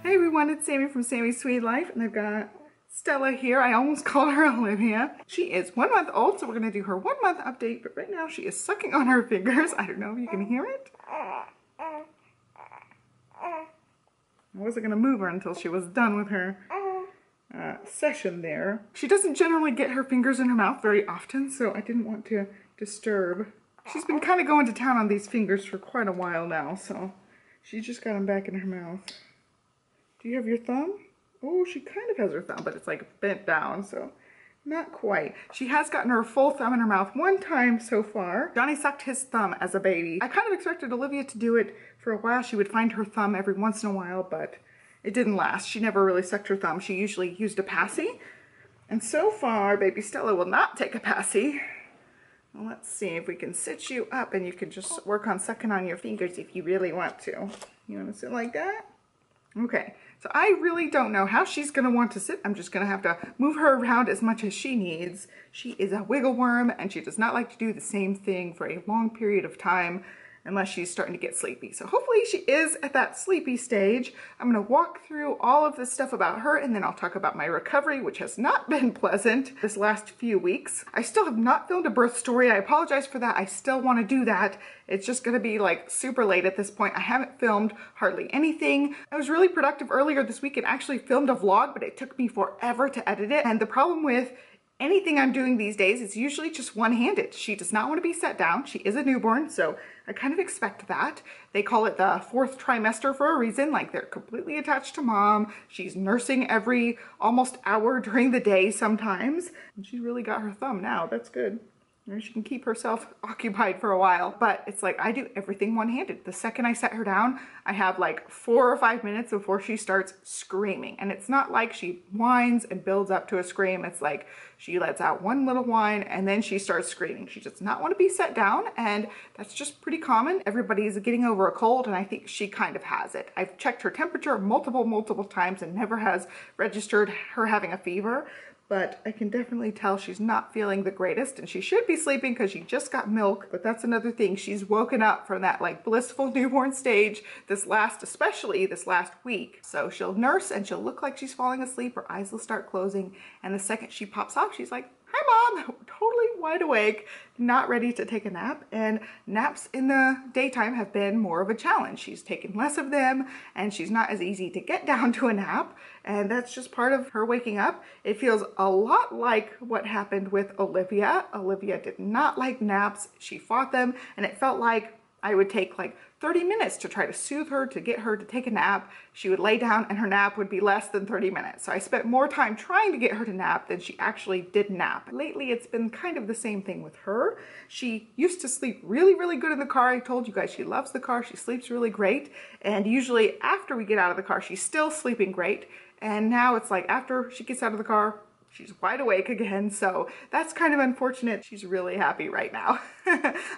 Hey everyone, it's Sammy from Sammy's Sweet Life, and I've got Stella here. I almost called her Olivia. She is 1 month old, so we're gonna do her 1 month update, but right now she is sucking on her fingers. I don't know if you can hear it. I wasn't gonna move her until she was done with her session there. She doesn't generally get her fingers in her mouth very often, so I didn't want to disturb. She's been kind of going to town on these fingers for quite a while now, so she just got them back in her mouth. Do you have your thumb? Oh, she kind of has her thumb, but it's like bent down, so not quite. She has gotten her full thumb in her mouth 1 time so far. Johnny sucked his thumb as a baby. I kind of expected Olivia to do it for a while. She would find her thumb every once in a while, but it didn't last. She never really sucked her thumb. She usually used a passy. And so far, baby Stella will not take a passy. Well, let's see if we can sit you up and you can just work on sucking on your fingers if you really want to. You want to sit like that? Okay, so I really don't know how she's going to want to sit. I'm just going to have to move her around as much as she needs. She is a wiggle worm and she does not like to do the same thing for a long period of time unless she's starting to get sleepy. So hopefully she is at that sleepy stage. I'm going to walk through all of this stuff about her and then I'll talk about my recovery, which has not been pleasant this last few weeks. I still have not filmed a birth story. I apologize for that. I still want to do that. It's just going to be like super late at this point. I haven't filmed hardly anything. I was really productive earlier this week and actually filmed a vlog, but it took me forever to edit it. And the problem with anything I'm doing these days is usually just one-handed. She does not want to be set down. She is a newborn, so I kind of expect that. They call it the 4th trimester for a reason, like they're completely attached to mom. She's nursing every almost hour during the day sometimes. And she really got her thumb now. That's good. She can keep herself occupied for a while, but it's like I do everything one-handed. The second I set her down, I have like 4 or 5 minutes before she starts screaming. And it's not like she whines and builds up to a scream. It's like she lets out one little whine and then she starts screaming. She does not want to be set down, and that's just pretty common. Everybody's getting over a cold, and I think she kind of has it. I've checked her temperature multiple times and never has registered her having a fever. But I can definitely tell she's not feeling the greatest, and she should be sleeping because she just got milk. But that's another thing. She's woken up from that like blissful newborn stage especially this last week. So she'll nurse and she'll look like she's falling asleep. Her eyes will start closing. And the second she pops off, she's like, "Hi, Mom," totally wide awake, not ready to take a nap. And naps in the daytime have been more of a challenge. She's taken less of them and she's not as easy to get down to a nap. And that's just part of her waking up. It feels a lot like what happened with Olivia. Olivia did not like naps. She fought them, and it felt like I would take like 30 minutes to try to soothe her, to get her to take a nap. She would lay down and her nap would be less than 30 minutes. So I spent more time trying to get her to nap than she actually did nap. Lately, it's been kind of the same thing with her. She used to sleep really good in the car. I told you guys she loves the car. She sleeps really great. And usually after we get out of the car, she's still sleeping great. And now it's like after she gets out of the car, she's wide awake again, so that's kind of unfortunate. She's really happy right now.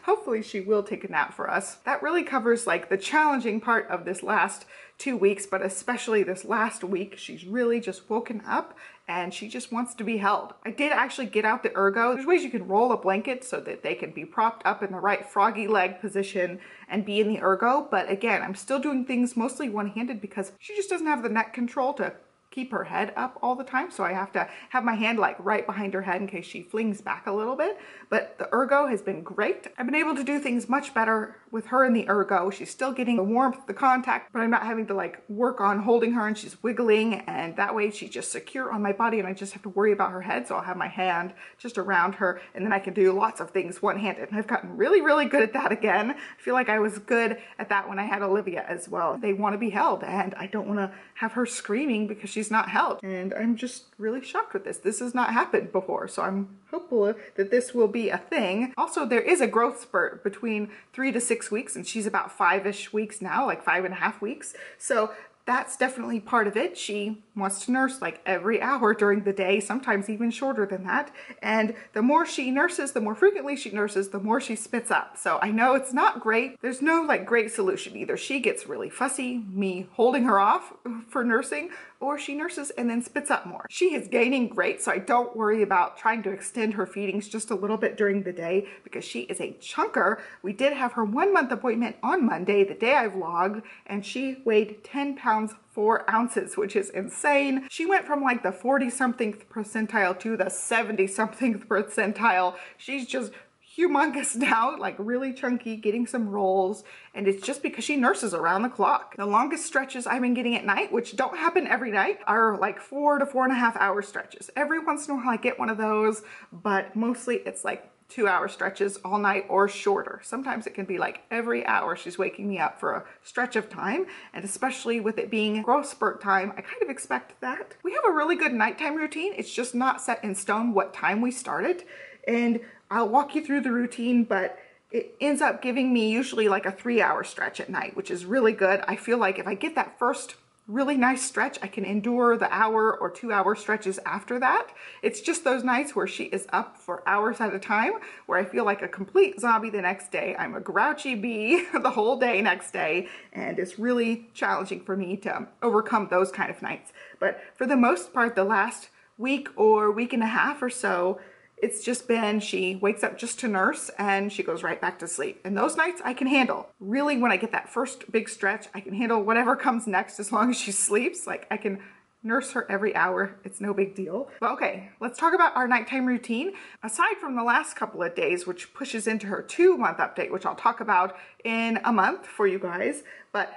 Hopefully she will take a nap for us. That really covers like the challenging part of this last 2 weeks, but especially this last week. She's really just woken up and she just wants to be held. I did actually get out the ergo. There's ways you can roll a blanket so that they can be propped up in the right froggy leg position and be in the ergo, but again, I'm still doing things mostly one-handed because she just doesn't have the neck control to keep her head up all the time, so I have to have my hand like right behind her head in case she flings back a little bit. But the ergo has been great. I've been able to do things much better with her in the ergo. She's still getting the warmth, the contact, but I'm not having to like work on holding her, and she's wiggling, and that way she's just secure on my body and I just have to worry about her head. So I'll have my hand just around her and then I can do lots of things one-handed. And I've gotten really good at that again. I feel like I was good at that when I had Olivia as well. They want to be held, and I don't want to have her screaming because she's not held. And I'm just really shocked with this. This has not happened before, so I'm hopeful that this will be a thing. Also, there is a growth spurt between 3 to 6 weeks, and she's about 5-ish weeks now, like 5.5 weeks. So that's definitely part of it. She wants to nurse like every hour during the day, sometimes even shorter than that. And the more she nurses, the more frequently she nurses, the more she spits up. So I know it's not great. There's no like great solution. Either she gets really fussy, me holding her off for nursing, or she nurses and then spits up more. She is gaining great, so I don't worry about trying to extend her feedings just a little bit during the day because she is a chunker. We did have her 1 month appointment on Monday, the day I vlogged, and she weighed 10 pounds 4 ounces, which is insane. She went from like the 40-something percentile to the 70-something percentile. She's just humongous now, like really chunky, getting some rolls, and it's just because she nurses around the clock. The longest stretches I've been getting at night, which don't happen every night, are like 4 to 4.5 hour stretches. Every once in a while I get one of those, but mostly it's like 2-hour stretches all night or shorter. Sometimes it can be like every hour she's waking me up for a stretch of time, and especially with it being growth spurt time, I kind of expect that. We have a really good nighttime routine. It's just not set in stone what time we start it, and I'll walk you through the routine, but it ends up giving me usually like a 3-hour stretch at night, which is really good. I feel like if I get that first really nice stretch, I can endure the 1 or 2-hour stretches after that. It's just those nights where she is up for hours at a time, where I feel like a complete zombie the next day. I'm a grouchy bee the whole day next day, and it's really challenging for me to overcome those kind of nights. But for the most part, the last week or week and a half or so, it's just been she wakes up just to nurse and she goes right back to sleep. And those nights I can handle. Really, when I get that first big stretch, I can handle whatever comes next as long as she sleeps. Like, I can nurse her every hour. It's no big deal. But okay, let's talk about our nighttime routine. Aside from the last couple of days, which pushes into her 2-month update, which I'll talk about in a month for you guys. But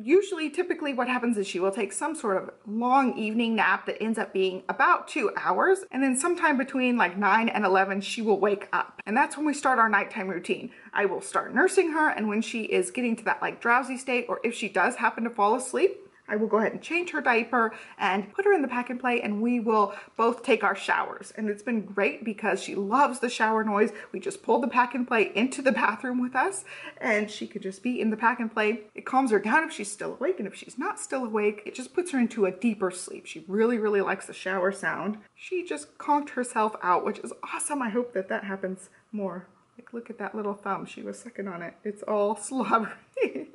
usually, typically what happens is she will take some sort of long evening nap that ends up being about 2 hours. And then sometime between like 9 and 11, she will wake up. And that's when we start our nighttime routine. I will start nursing her. And when she is getting to that like drowsy state, or if she does happen to fall asleep, I will go ahead and change her diaper and put her in the pack and play, and we will both take our showers. And it's been great because she loves the shower noise. We just pull the pack and play into the bathroom with us, and she could just be in the pack and play. It calms her down if she's still awake, and if she's not still awake, it just puts her into a deeper sleep. She really, really likes the shower sound. She just conked herself out, which is awesome. I hope that that happens more. Like, look at that little thumb. She was sucking on it. It's all slobbery.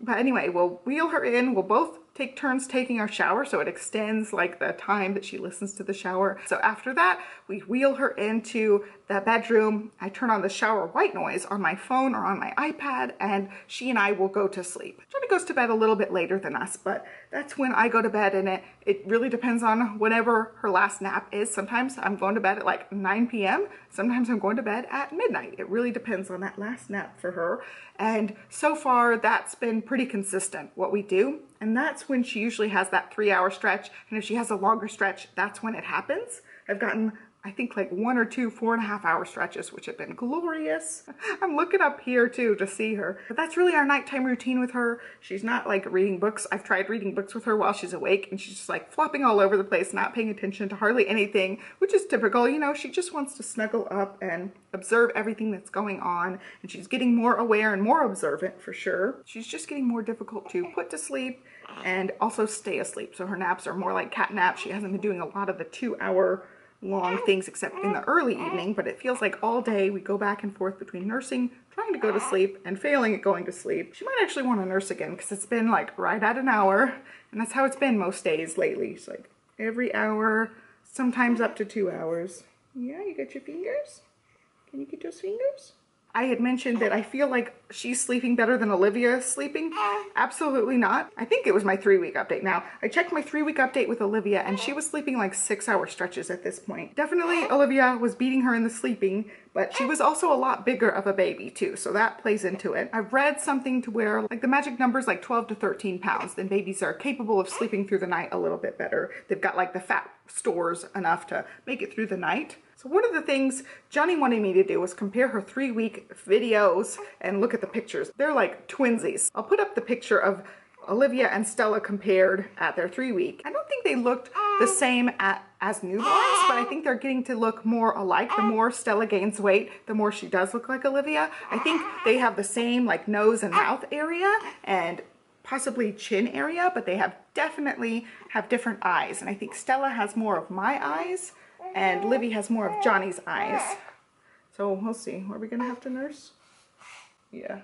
But anyway, we'll wheel her in. We'll both take turns taking our shower, so it extends like the time that she listens to the shower. So after that, we wheel her into the bedroom. I turn on the shower white noise on my phone or on my iPad, and she and I will go to sleep. Johnny goes to bed a little bit later than us, but that's when I go to bed, and it really depends on whenever her last nap is. Sometimes I'm going to bed at like 9 p.m. Sometimes I'm going to bed at midnight. It really depends on that last nap for her. And so far, that's been pretty consistent, what we do. And that's when she usually has that 3-hour stretch. And if she has a longer stretch, that's when it happens. I've gotten, I think, like 1 or 2 4.5-hour stretches, which have been glorious. I'm looking up here too to see her. But that's really our nighttime routine with her. She's not like reading books. I've tried reading books with her while she's awake, and she's just like flopping all over the place, not paying attention to hardly anything, which is typical. You know, she just wants to snuggle up and observe everything that's going on. And she's getting more aware and more observant for sure. She's just getting more difficult to put to sleep and also stay asleep. So her naps are more like cat naps. She hasn't been doing a lot of the 2-hour long things except in the early evening, but it feels like all day we go back and forth between nursing, trying to go to sleep, and failing at going to sleep. She might actually want to nurse again because it's been like right at an hour, and that's how it's been most days lately. It's like every hour, sometimes up to 2 hours. Yeah, you got your fingers? Can you get those fingers? I had mentioned that I feel like she's sleeping better than Olivia is sleeping. Absolutely not. I think it was my 3-week update. Now, I checked my 3-week update with Olivia, and she was sleeping like 6-hour stretches at this point. Definitely Olivia was beating her in the sleeping, but she was also a lot bigger of a baby too, so that plays into it. I've read something to where like the magic number is like 12 to 13 pounds. Then babies are capable of sleeping through the night a little bit better. They've got like the fat stores enough to make it through the night. So one of the things Johnny wanted me to do was compare her 3-week videos and look at the pictures. They're like twinsies. I'll put up the picture of Olivia and Stella compared at their 3-week. I don't think they looked the same as newborns, but I think they're getting to look more alike. The more Stella gains weight, the more she does look like Olivia. I think they have the same like nose and mouth area and possibly chin area, but they definitely have different eyes. And I think Stella has more of my eyes, and Livy has more of Johnny's eyes. So we'll see. Are we gonna have to nurse? Yeah.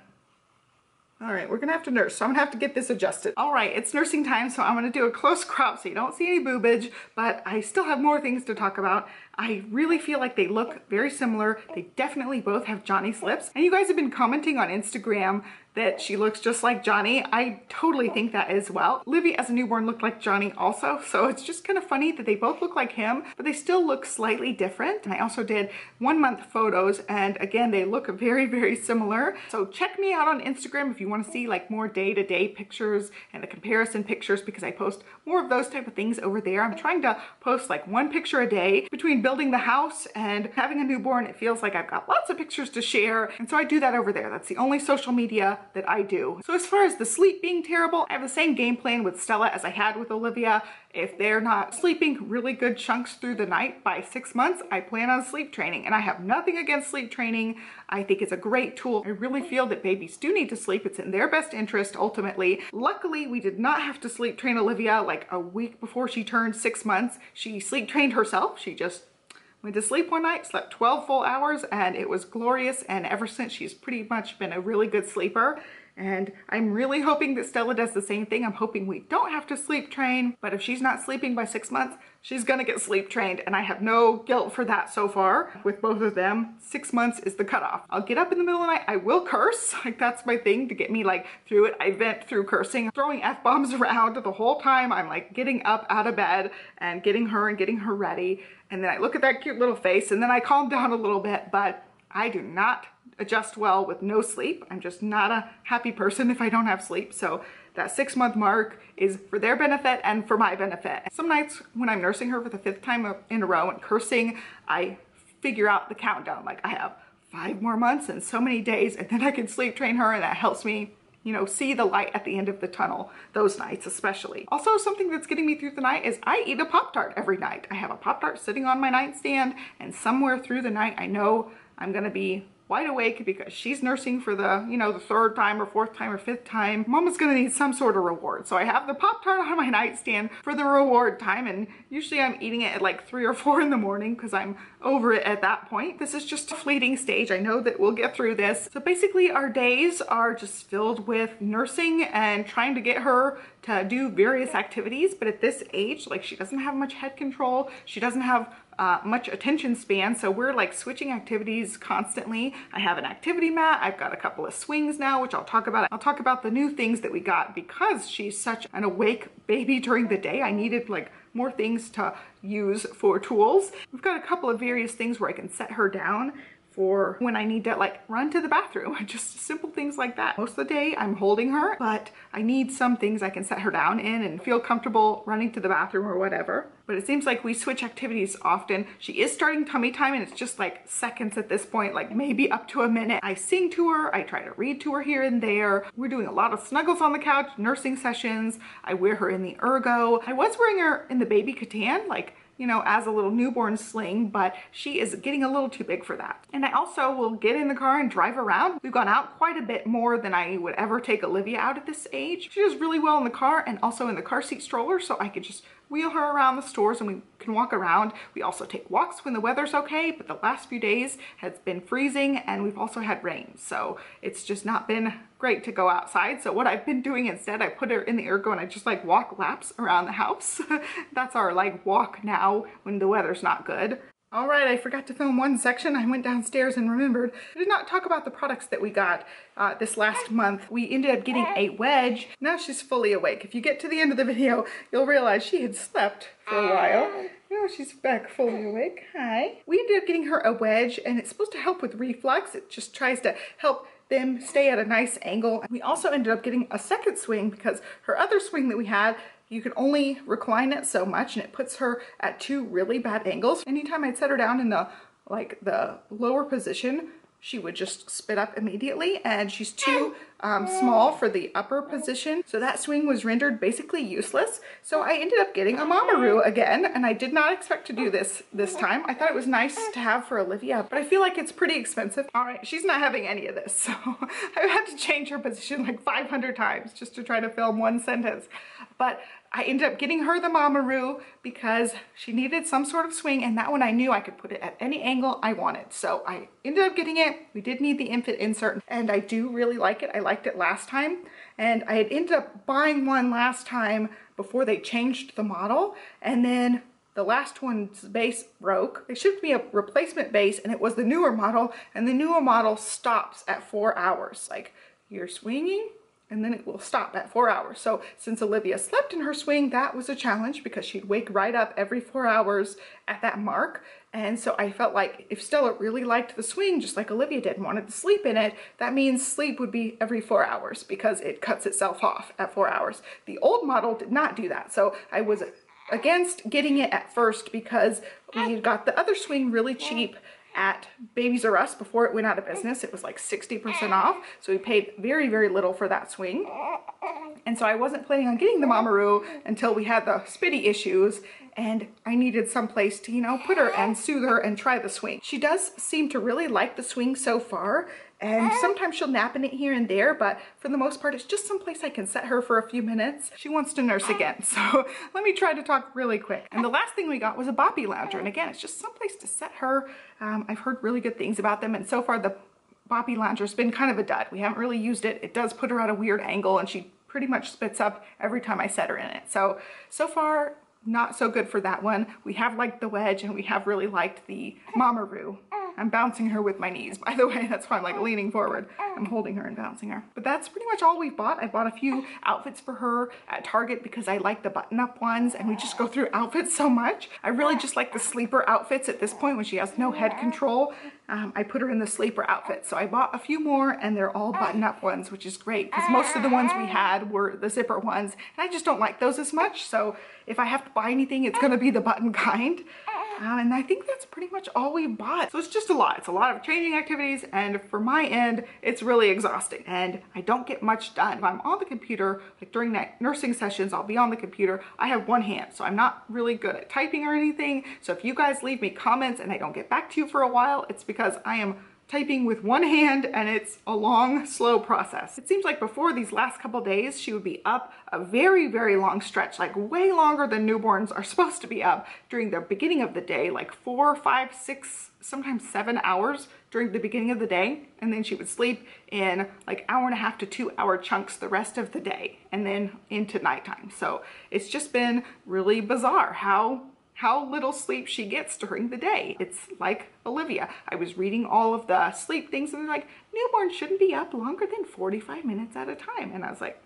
All right, we're gonna have to nurse, so I'm gonna have to get this adjusted. All right, it's nursing time, so I'm gonna do a close crop so you don't see any boobage, but I still have more things to talk about. I really feel like they look very similar. They definitely both have Johnny's lips, and you guys have been commenting on Instagram that she looks just like Johnny. I totally think that as well. Olivia as a newborn looked like Johnny also, so it's just kind of funny that they both look like him, but they still look slightly different. And I also did 1 month photos, and again, they look very, very similar. So check me out on Instagram if you want to see like more day-to-day pictures and the comparison pictures, because I post more of those type of things over there. I'm trying to post like 1 picture a day. Between building the house and having a newborn, it feels like I've got lots of pictures to share, and so I do that over there. That's the only social media that I do. So as far as the sleep being terrible, I have the same game plan with Stella as I had with Olivia. If they're not sleeping really good chunks through the night by 6 months, I plan on sleep training, and I have nothing against sleep training. I think it's a great tool. I really feel that babies do need to sleep. It's in their best interest ultimately. Luckily, we did not have to sleep train Olivia like a week before she turned 6 months. She sleep trained herself. She just went to sleep one night, slept 12 full hours, and it was glorious. And ever since, she's pretty much been a really good sleeper. And I'm really hoping that Stella does the same thing. I'm hoping we don't have to sleep train, but if she's not sleeping by 6 months, she's gonna get sleep trained, and I have no guilt for that so far with both of them. 6 months is the cutoff. I'll get up in the middle of the night, I will curse, like that's my thing to get me like through it. I vent through cursing, throwing F-bombs around the whole time. I'm like getting up out of bed and getting her ready. And then I look at that cute little face, and then I calm down a little bit, but I do not adjust well with no sleep. I'm just not a happy person if I don't have sleep. So that 6 month mark is for their benefit and for my benefit. Some nights when I'm nursing her for the 5th time in a row and cursing, I figure out the countdown. Like I have 5 more months and so many days, and then I can sleep train her, and that helps me, you know, see the light at the end of the tunnel, those nights especially. Also, something that's getting me through the night is I eat a Pop-Tart every night. I have a Pop-Tart sitting on my nightstand, and somewhere through the night, I know I'm gonna be wide awake because she's nursing for the, you know, the 3rd time or 4th time or 5th time. Mama's gonna need some sort of reward. So I have the Pop-Tart on my nightstand for the reward time, and usually I'm eating it at like 3 or 4 in the morning because I'm over it at that point. This is just a fleeting stage. I know that we'll get through this. So basically our days are just filled with nursing and trying to get her to do various activities. But at this age, like she doesn't have much head control. She doesn't have much attention span, so we're like switching activities constantly. I have an activity mat. I've got a couple of swings now, which I'll talk about. I'll talk about the new things that we got because she's such an awake baby during the day. I needed like more things to use for tools. We've got a couple of various things where I can set her down for when I need to like run to the bathroom. Just simple things like that. Most of the day I'm holding her, but I need some things I can set her down in and feel comfortable running to the bathroom or whatever. But it seems like we switch activities often. She is starting tummy time, and it's just like seconds at this point, like maybe up to a minute. I sing to her, I try to read to her here and there. We're doing a lot of snuggles on the couch, nursing sessions. I wear her in the ergo. I was wearing her in the baby Catan, like, you know, as a little newborn sling, but she is getting a little too big for that. And I also will get in the car and drive around. We've gone out quite a bit more than I would ever take Olivia out at this age. She does really well in the car and also in the car seat stroller, so I could just wheel her around the stores and we can walk around. We also take walks when the weather's okay, but the last few days has been freezing and we've also had rain. So it's just not been great to go outside. So what I've been doing instead, I put her in the ergo and I just like walk laps around the house. That's our like walk now when the weather's not good. All right, I forgot to film one section. I went downstairs and remembered I did not talk about the products that we got this last month. We ended up getting a wedge. Now she's fully awake. If you get to the end of the video, you'll realize she had slept for a while. Now she's back fully awake. Hi. We ended up getting her a wedge, and it's supposed to help with reflux. It just tries to help them stay at a nice angle. We also ended up getting a second swing because her other swing that we had, you can only recline it so much, and it puts her at 2 really bad angles. Anytime I'd set her down in the lower position, she would just spit up immediately, and she's too small for the upper position. So that swing was rendered basically useless. So I ended up getting a Mamaroo again, and I did not expect to do this time. I thought it was nice to have for Olivia, but I feel like it's pretty expensive. All right, she's not having any of this. So I've had to change her position like 500 times just to try to film one sentence. But I ended up getting her the Mamaroo because she needed some sort of swing, and that one I knew I could put it at any angle I wanted. So I ended up getting it. We did need the infant insert, and I do really like it. I liked it last time, and I had ended up buying one last time before they changed the model, and then the last one's base broke. They shipped me a replacement base, and it was the newer model, and the newer model stops at 4 hours. Like, you're swinging, and then it will stop at 4 hours. So since Olivia slept in her swing, that was a challenge because she'd wake right up every 4 hours at that mark. And so I felt like if Stella really liked the swing, just like Olivia did, and wanted to sleep in it, that means sleep would be every 4 hours because it cuts itself off at 4 hours. The old model did not do that. So I was against getting it at first because we got the other swing really cheap at Babies R Us before it went out of business. It was like 60% off. So we paid very, very little for that swing. And so I wasn't planning on getting the Mamaroo until we had the spitty issues, and I needed some place to, you know, put her and soothe her and try the swing. She does seem to really like the swing so far, and sometimes she'll nap in it here and there, but for the most part, it's just some place I can set her for a few minutes. She wants to nurse again, so let me try to talk really quick. And the last thing we got was a boppy lounger, and again, it's just some place to set her. I've heard really good things about them, and so far the boppy lounger's been kind of a dud. We haven't really used it. It does put her at a weird angle, and she pretty much spits up every time I set her in it. So far, not so good for that one. We have liked the wedge, and we have really liked the Mamaroo. I'm bouncing her with my knees, by the way. That's why I'm like leaning forward. I'm holding her and bouncing her. But that's pretty much all we've bought. I bought a few outfits for her at Target because I like the button-up ones, and we just go through outfits so much. I really just like the sleeper outfits at this point when she has no head control. I put her in the sleeper outfit. So I bought a few more, and they're all button-up ones, which is great because most of the ones we had were the zipper ones, and I just don't like those as much. So if I have to buy anything, it's gonna be the button kind. And I think that's pretty much all we bought. So it's just a lot. It's a lot of changing activities, and for my end, it's really exhausting, and I don't get much done. If I'm on the computer, like during nursing sessions, I'll be on the computer. I have one hand, so I'm not really good at typing or anything. So if you guys leave me comments and I don't get back to you for a while, it's because I am typing with one hand, and it's a long, slow process. It seems like before these last couple days, she would be up a very, very long stretch, like way longer than newborns are supposed to be up during the beginning of the day, like 4, 5, 6, sometimes 7 hours during the beginning of the day. And then she would sleep in like 1.5 to 2 hour chunks the rest of the day, and then into nighttime. So it's just been really bizarre how little sleep she gets during the day. It's like Olivia. I was reading all of the sleep things, and they're like, newborns shouldn't be up longer than 45 minutes at a time. And I was like,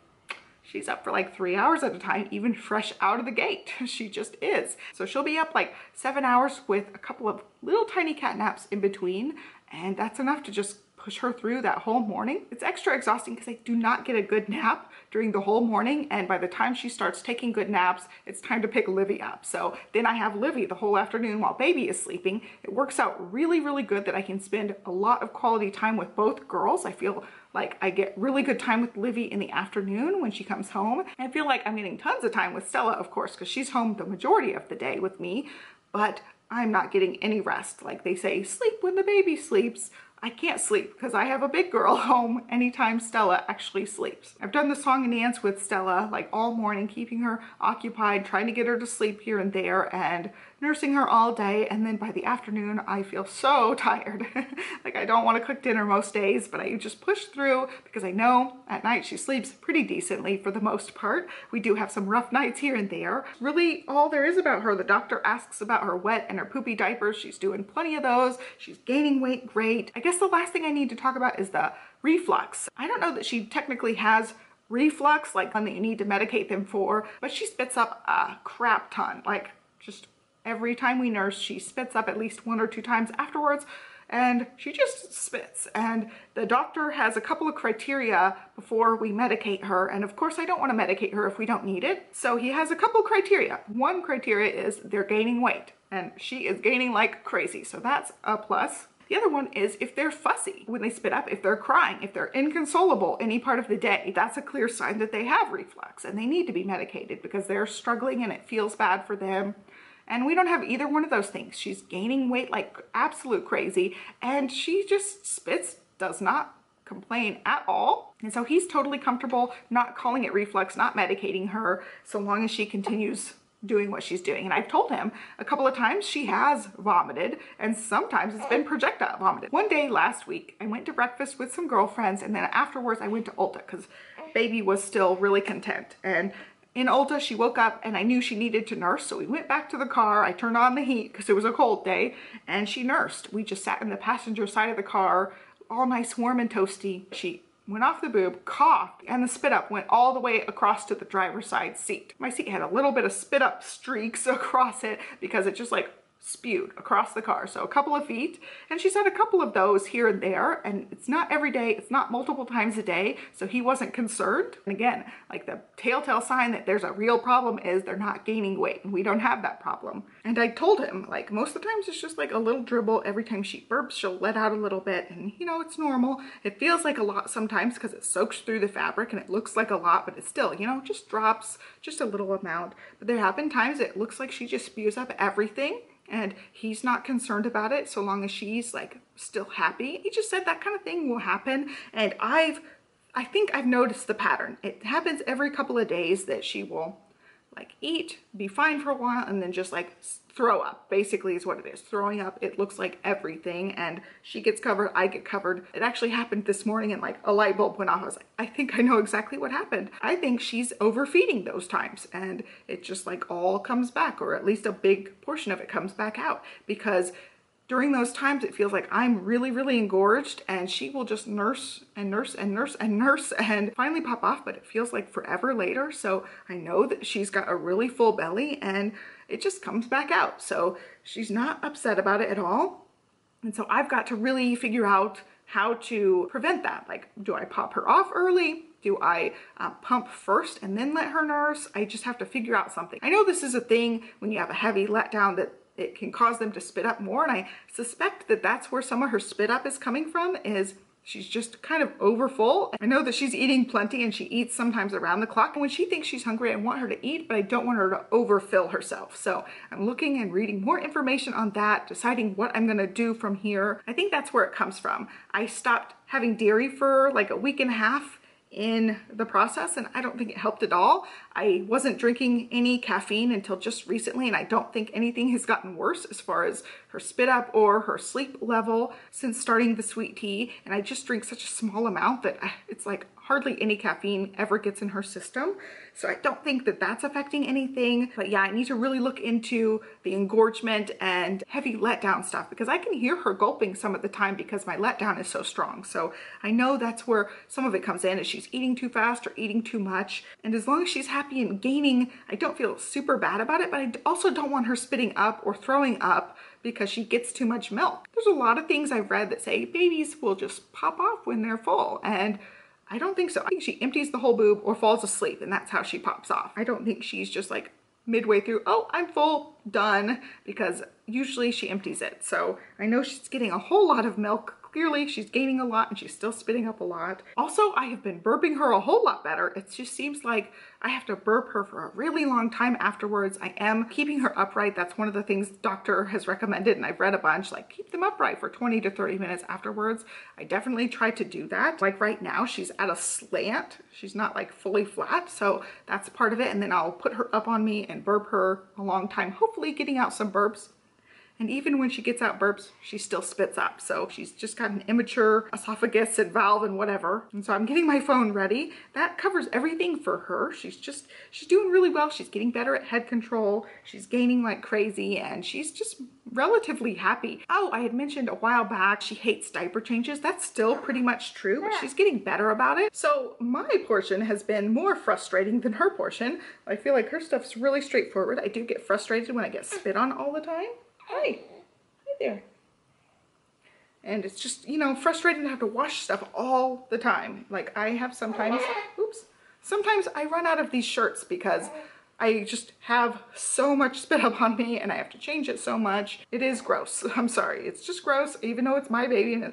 she's up for like 3 hours at a time, even fresh out of the gate. She just is. So she'll be up like 7 hours with a couple of little tiny cat naps in between, and that's enough to just push her through that whole morning. It's extra exhausting because I do not get a good nap during the whole morning, and by the time she starts taking good naps, it's time to pick Livy up. So then I have Livy the whole afternoon while baby is sleeping. It works out really, really good that I can spend a lot of quality time with both girls. I feel like I get really good time with Livy in the afternoon when she comes home. And I feel like I'm getting tons of time with Stella, of course, because she's home the majority of the day with me, but I'm not getting any rest. Like they say, sleep when the baby sleeps. I can't sleep because I have a big girl home anytime Stella actually sleeps. I've done the song and dance with Stella like all morning, keeping her occupied, trying to get her to sleep here and there, and nursing her all day. And then by the afternoon, I feel so tired. Like I don't want to cook dinner most days, but I just push through because I know at night she sleeps pretty decently for the most part. We do have some rough nights here and there. Really all there is about her. The doctor asks about her wet and her poopy diapers. She's doing plenty of those. She's gaining weight great. I guess the last thing I need to talk about is the reflux. I don't know that she technically has reflux, like one that you need to medicate them for, but she spits up a crap ton. Like just every time we nurse, she spits up at least 1 or 2 times afterwards, and she just spits. And the doctor has a couple of criteria before we medicate her, and of course I don't want to medicate her if we don't need it. So he has a couple criteria. One criteria is they're gaining weight, and she is gaining like crazy, so that's a plus. The other one is if they're fussy when they spit up, if they're crying, if they're inconsolable any part of the day, that's a clear sign that they have reflux and they need to be medicated because they're struggling and it feels bad for them. And we don't have either one of those things. She's gaining weight like absolute crazy, and she just spits, does not complain at all. And so he's totally comfortable not calling it reflux, not medicating her, so long as she continues doing what she's doing. And I've told him a couple of times she has vomited, and sometimes it's been projectile vomited. One day last week, I went to breakfast with some girlfriends, and then afterwards I went to Ulta because baby was still really content. And in Ulta, she woke up and I knew she needed to nurse, so we went back to the car. I turned on the heat because it was a cold day, and she nursed. We just sat in the passenger side of the car, all nice, warm and toasty. She went off the boob, coughed, and the spit up went all the way across to the driver's side seat. My seat had a little bit of spit up streaks across it because it just like spewed across the car, so a couple of feet. And she's had a couple of those here and there, and it's not every day, it's not multiple times a day, so he wasn't concerned. And again, like the telltale sign that there's a real problem is they're not gaining weight, and we don't have that problem. And I told him, like, most of the times it's just like a little dribble. Every time she burps, she'll let out a little bit, and you know, it's normal. It feels like a lot sometimes because it soaks through the fabric and it looks like a lot, but it's still, you know, just drops, just a little amount. But there have been times it looks like she just spews up everything, and he's not concerned about it so long as she's like still happy. He just said that kind of thing will happen, and I think I've noticed the pattern. It happens every couple of days that she will like eat, be fine for a while, and then just like throw up, basically is what it is. Throwing up, it looks like everything, and she gets covered, I get covered. It actually happened this morning, and like a light bulb went off. I was like, I think I know exactly what happened. I think she's overfeeding those times, and it just like all comes back, or at least a big portion of it comes back out, because during those times it feels like I'm really, really engorged, and she will just nurse and nurse and nurse and nurse and finally pop off, but it feels like forever later. So I know that she's got a really full belly, and it just comes back out. So she's not upset about it at all. And so I've got to really figure out how to prevent that. Like, do I pop her off early? Do I pump first and then let her nurse? I just have to figure out something. I know this is a thing when you have a heavy letdown that it can cause them to spit up more, and I suspect that that's where some of her spit up is coming from, is she's just kind of overfull. I know that she's eating plenty, and she eats sometimes around the clock, and when she thinks she's hungry, I want her to eat, but I don't want her to overfill herself. So I'm looking and reading more information on that, deciding what I'm gonna do from here. I think that's where it comes from. I stopped having dairy for like a week and a half in the process, and I don't think it helped at all. I wasn't drinking any caffeine until just recently, and I don't think anything has gotten worse as far as her spit up or her sleep level since starting the sweet tea. And I just drink such a small amount that it's like hardly any caffeine ever gets in her system. So I don't think that that's affecting anything. But yeah, I need to really look into the engorgement and heavy letdown stuff, because I can hear her gulping some of the time because my letdown is so strong. So I know that's where some of it comes in, is she's eating too fast or eating too much. And as long as she's happy and gaining, I don't feel super bad about it, but I also don't want her spitting up or throwing up because she gets too much milk. There's a lot of things I've read that say babies will just pop off when they're full, and I don't think so. I think she empties the whole boob or falls asleep, and that's how she pops off. I don't think she's just like midway through, oh, I'm full, done, because usually she empties it. So I know she's getting a whole lot of milk. Clearly she's gaining a lot, and she's still spitting up a lot. Also, I have been burping her a whole lot better. It just seems like I have to burp her for a really long time afterwards. I am keeping her upright. That's one of the things the doctor has recommended, and I've read a bunch, like keep them upright for 20 to 30 minutes afterwards. I definitely try to do that. Like right now, she's at a slant. She's not like fully flat, so that's part of it. And then I'll put her up on me and burp her a long time, hopefully getting out some burps. And even when she gets out burps, she still spits up. So she's just got an immature esophagus and valve and whatever. And so I'm getting my phone ready. That covers everything for her. She's doing really well. She's getting better at head control. She's gaining like crazy, and she's just relatively happy. Oh, I had mentioned a while back she hates diaper changes. That's still pretty much true, but she's getting better about it. So my portion has been more frustrating than her portion. I feel like her stuff's really straightforward. I do get frustrated when I get spit on all the time. Hi there. And it's just, you know, frustrating to have to wash stuff all the time. Like I have sometimes, sometimes I run out of these shirts because I just have so much spit up on me and I have to change it so much. It is gross. I'm sorry. It's just gross, even though it's my baby and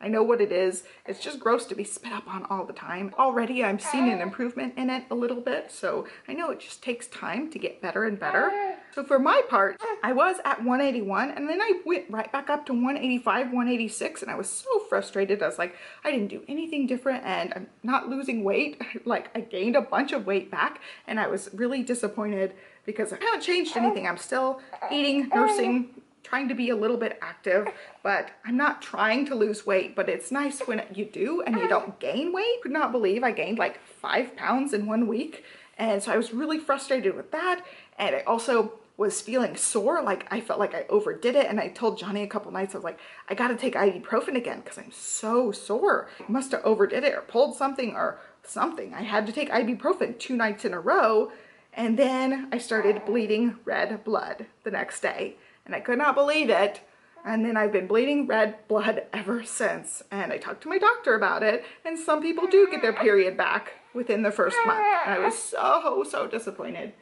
I know what it is. It's just gross to be spit up on all the time. Already I'm seeing an improvement in it a little bit, so I know it just takes time to get better and better. So for my part, I was at 181 and then I went right back up to 185, 186, and I was so frustrated. I was like, I didn't do anything different and I'm not losing weight. Like I gained a bunch of weight back and I was really disappointed because I haven't changed anything. I'm still eating, nursing, trying to be a little bit active, but I'm not trying to lose weight. But it's nice when you do and you don't gain weight. Could not believe I gained like 5 pounds in 1 week. And so I was really frustrated with that. And I also was feeling sore. Like I felt like I overdid it. And I told Johnny a couple nights, I was like, I got to take ibuprofen again because I'm so sore. I must have overdid it or pulled something or something. I had to take ibuprofen 2 nights in a row. And then I started bleeding red blood the next day. And I could not believe it. And then I've been bleeding red blood ever since. And I talked to my doctor about it. And some people do get their period back within the first month. And I was so disappointed.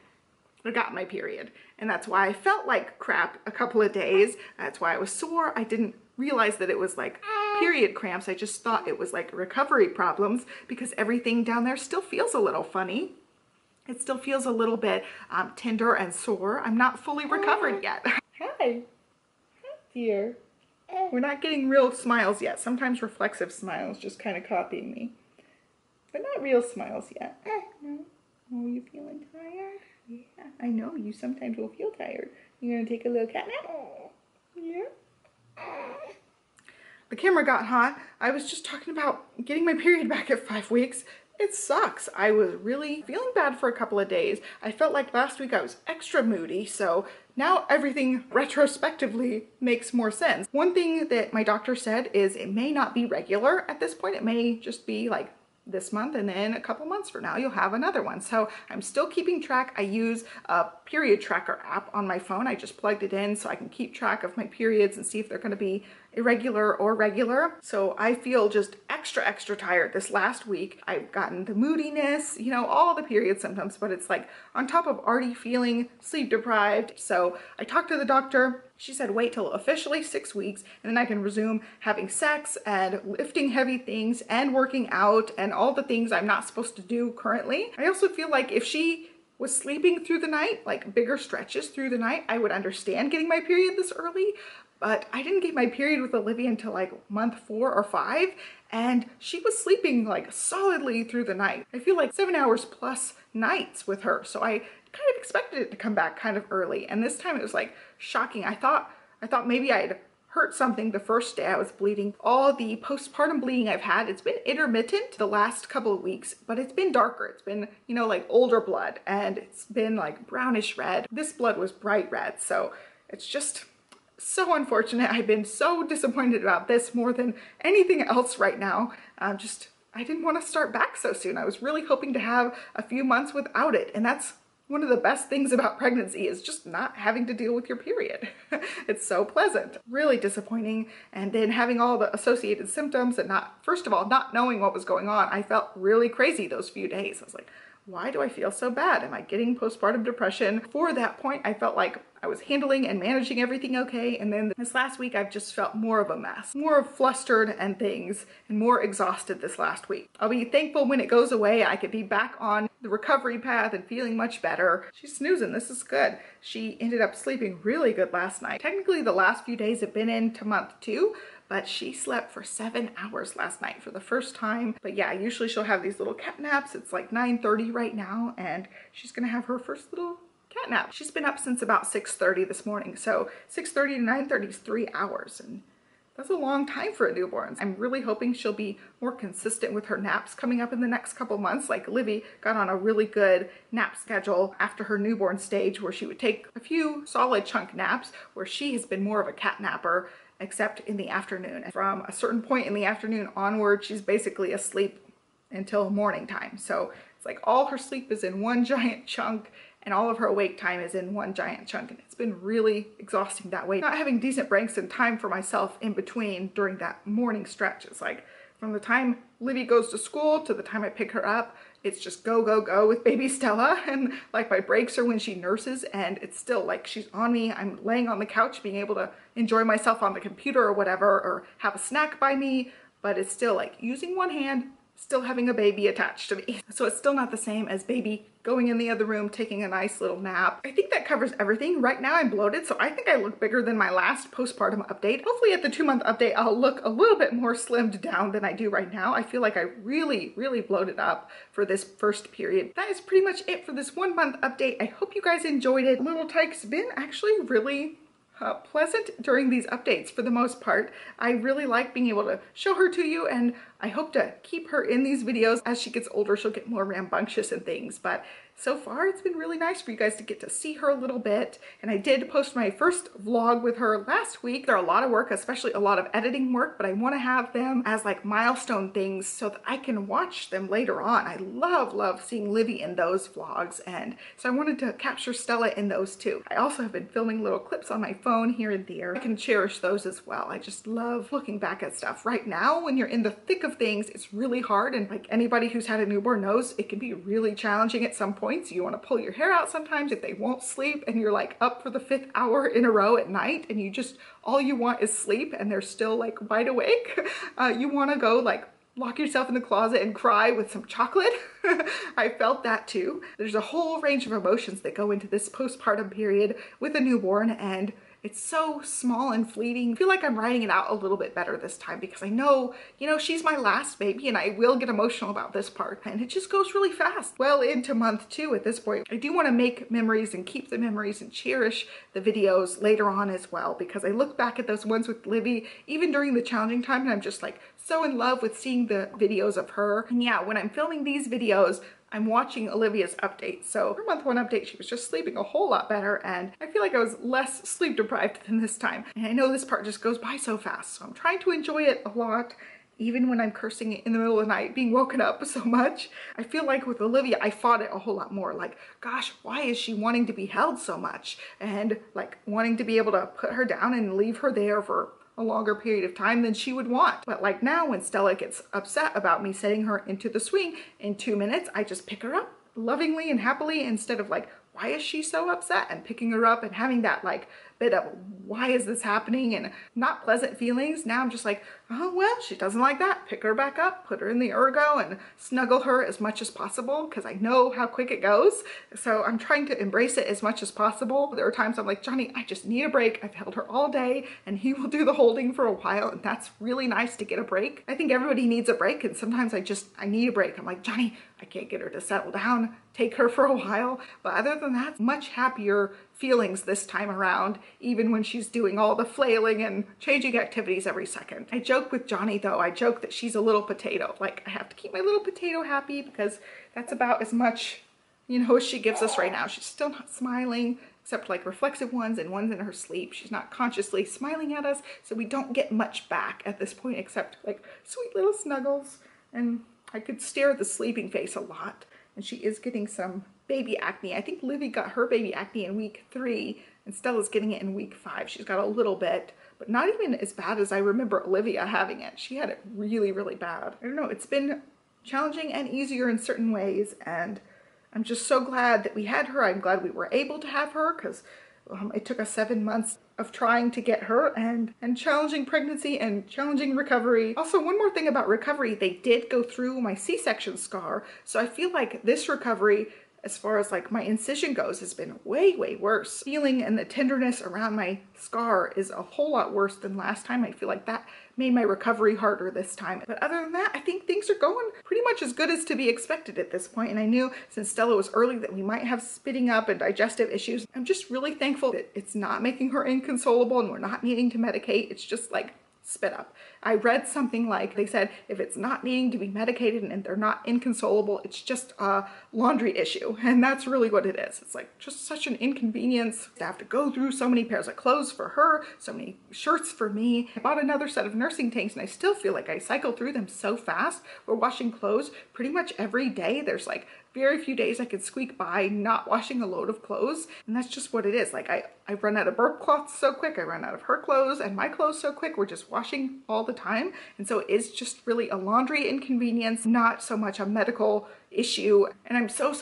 I got my period. And that's why I felt like crap a couple of days. That's why I was sore. I didn't realize that it was like period cramps. I just thought it was like recovery problems because everything down there still feels a little funny. It still feels a little bit tender and sore. I'm not fully recovered yet. Hi. Hi, dear. We're not getting real smiles yet. Sometimes reflexive smiles, just kind of copying me. But not real smiles yet. No. Oh, you feeling tired? Yeah, I know. You sometimes will feel tired. You gonna take a little cat nap? Yeah. The camera got hot. I was just talking about getting my period back at 5 weeks. It sucks. I was really feeling bad for a couple of days. I felt like last week I was extra moody, so now everything retrospectively makes more sense. One thing that my doctor said is it may not be regular at this point. It may just be like this month, and then a couple months from now you'll have another one. So I'm still keeping track. I use a period tracker app on my phone. I just plugged it in so I can keep track of my periods and see if they're going to be irregular or regular. So I feel just extra tired this last week. I've gotten the moodiness, you know, all the period symptoms, but it's like on top of already feeling sleep deprived. So I talked to the doctor. She said wait till officially 6 weeks and then I can resume having sex and lifting heavy things and working out and all the things I'm not supposed to do currently. I also feel like if she was sleeping through the night, like bigger stretches through the night, I would understand getting my period this early. But I didn't get my period with Olivia until like month 4 or 5, and she was sleeping like solidly through the night. I feel like 7 hours plus nights with her. So I kind of expected it to come back kind of early. And this time it was like shocking. I thought maybe I'd hurt something the first day I was bleeding. All the postpartum bleeding I've had, it's been intermittent the last couple of weeks, but it's been darker. It's been, you know, like older blood, and it's been like brownish red. This blood was bright red. So it's just so unfortunate. I've been so disappointed about this more than anything else right now. I didn't want to start back so soon. I was really hoping to have a few months without it. And that's one of the best things about pregnancy, is just not having to deal with your period. It's so pleasant. Really disappointing. And then having all the associated symptoms and first of all, not knowing what was going on. I felt really crazy those few days. I was like, why do I feel so bad? Am I getting postpartum depression? For that point, I felt like I was handling and managing everything okay. And then this last week, I've just felt more of a mess, more flustered and things, and more exhausted this last week. I'll be thankful when it goes away. I could be back on the recovery path and feeling much better. She's snoozing. This is good. She ended up sleeping really good last night. Technically, the last few days have been into month 2, but she slept for 7 hours last night for the first time. But yeah, usually she'll have these little cat naps. It's like 9:30 right now, and she's gonna have her first little cat nap. She's been up since about 6:30 this morning. So 6:30 to 9:30 is 3 hours, and that's a long time for a newborn. I'm really hoping she'll be more consistent with her naps coming up in the next couple months. Like Olivia got on a really good nap schedule after her newborn stage where she would take a few solid chunk naps, where she has been more of a cat napper, except in the afternoon. And from a certain point in the afternoon onward, she's basically asleep until morning time. So it's like all her sleep is in one giant chunk and all of her awake time is in one giant chunk. And it's been really exhausting that way. Not having decent breaks and time for myself in between during that morning stretch. It's like from the time Livy goes to school to the time I pick her up, it's just go, go, go with baby Stella. And like my breaks are when she nurses, and it's still like she's on me. I'm laying on the couch being able to enjoy myself on the computer or whatever, or have a snack by me, but it's still like using one hand, still having a baby attached to me. So it's still not the same as baby going in the other room, taking a nice little nap. I think that covers everything. Right now I'm bloated, so I think I look bigger than my last postpartum update. Hopefully at the 2-month update, I'll look a little bit more slimmed down than I do right now. I feel like I really bloated up for this first period. That is pretty much it for this 1-month update. I hope you guys enjoyed it. Little Tyke's been actually really pleasant during these updates for the most part. I really like being able to show her to you, and I hope to keep her in these videos. As she gets older, she'll get more rambunctious and things, but so far it's been really nice for you guys to get to see her a little bit. And I did post my first vlog with her last week. They're a lot of work, especially a lot of editing work, but I want to have them as like milestone things so that I can watch them later on. I love seeing Livy in those vlogs, and so I wanted to capture Stella in those too. I also have been filming little clips on my phone here and there. I can cherish those as well. I just love looking back at stuff. Right now, when you're in the thick of things, it's really hard, and like anybody who's had a newborn knows, it can be really challenging at some points. You want to pull your hair out sometimes if they won't sleep and you're like up for the 5th hour in a row at night and you just, all you want is sleep and they're still like wide awake. You want to go like lock yourself in the closet and cry with some chocolate. I felt that too. There's a whole range of emotions that go into this postpartum period with a newborn, and it's so small and fleeting. I feel like I'm writing it out a little bit better this time because I know, you know, she's my last baby and I will get emotional about this part, and it just goes really fast. Well into month 2 at this point. I do want to make memories and keep the memories and cherish the videos later on as well, because I look back at those ones with Livy, even during the challenging time, and I'm just like so in love with seeing the videos of her. And yeah, when I'm filming these videos, I'm watching Olivia's update. So her month 1 update, she was just sleeping a whole lot better, and I feel like I was less sleep deprived than this time. And I know this part just goes by so fast, so I'm trying to enjoy it a lot, even when I'm cursing in the middle of the night, being woken up so much. I feel like with Olivia, I fought it a whole lot more. Like, gosh, why is she wanting to be held so much? And like wanting to be able to put her down and leave her there for a longer period of time than she would want. But like now, when Stella gets upset about me setting her into the swing in 2 minutes, I just pick her up lovingly and happily, instead of like, why is she so upset, and picking her up and having that like bit of why is this happening and not pleasant feelings. Now I'm just like, oh well, she doesn't like that, pick her back up, put her in the ergo and snuggle her as much as possible, because I know how quick it goes. So I'm trying to embrace it as much as possible. There are times I'm like, Johnny, I just need a break. I've held her all day, and he will do the holding for a while, and that's really nice to get a break. I think everybody needs a break, and sometimes I need a break. I'm like, Johnny, I can't get her to settle down, take her for a while. But other than that, much happier feelings this time around, even when she's doing all the flailing and changing activities every second. I joke with Johnny though, I joke that she's a little potato. Like, I have to keep my little potato happy, because that's about as much, you know, as she gives us right now. She's still not smiling, except like reflexive ones and ones in her sleep. She's not consciously smiling at us, so we don't get much back at this point except like sweet little snuggles. And I could stare at the sleeping face a lot. And she is getting some baby acne. I think Livy got her baby acne in week 3, and Stella's getting it in week 5. She's got a little bit, but not even as bad as I remember Olivia having it. She had it really bad. I don't know, it's been challenging and easier in certain ways, and I'm just so glad that we had her. I'm glad we were able to have her, because it took us 7 months of trying to get her, and challenging pregnancy and challenging recovery. Also, one more thing about recovery, they did go through my C-section scar, so I feel like this recovery, as far as like my incision goes, has been way worse. Feeling and the tenderness around my scar is a whole lot worse than last time. I feel like that made my recovery harder this time. But other than that, I think things are going pretty much as good as to be expected at this point. And I knew since Stella was early that we might have spitting up and digestive issues. I'm just really thankful that it's not making her inconsolable and we're not needing to medicate. It's just like spit up. I read something like, they said if it's not needing to be medicated and they're not inconsolable, it's just a laundry issue. And that's really what it is. It's like just such an inconvenience to have to go through so many pairs of clothes for her, so many shirts for me. I bought another set of nursing tanks, and I still feel like I cycle through them so fast. We're washing clothes pretty much every day. There's like very few days I could squeak by not washing a load of clothes, and that's just what it is. Like I run out of burp cloths so quick, I run out of her clothes and my clothes so quick. We're just washing all the time, and so it is just really a laundry inconvenience, not so much a medical issue. And I'm so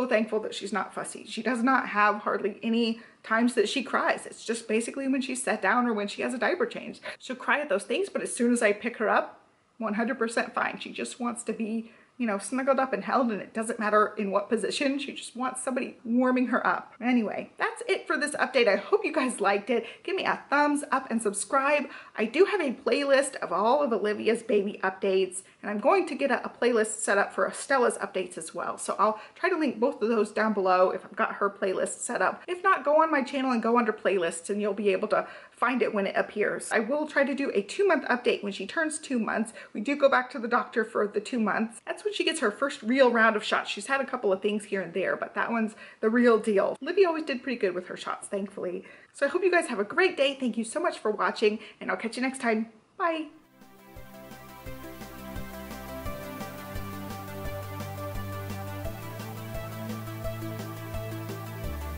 thankful that she's not fussy. She does not have hardly any times that she cries. It's just basically when she's set down or when she has a diaper change. She'll cry at those things, but as soon as I pick her up 100% fine. She just wants to be, you know, snuggled up and held, and it doesn't matter in what position. She just wants somebody warming her up. Anyway, that's it for this update. I hope you guys liked it. Give me a thumbs up and subscribe. I do have a playlist of all of Olivia's baby updates, and I'm going to get a playlist set up for Stella'S updates as well. So I'll try to link both of those down below if I've got her playlist set up. If not, go on my channel and go under playlists and you'll be able to find it when it appears. I will try to do a 2-month update when she turns 2 months. We do go back to the doctor for the 2 months. That's when she gets her first real round of shots. She's had a couple of things here and there, but that one's the real deal. Olivia always did pretty good with her shots, thankfully. So I hope you guys have a great day. Thank you so much for watching, and I'll catch you next time. Bye.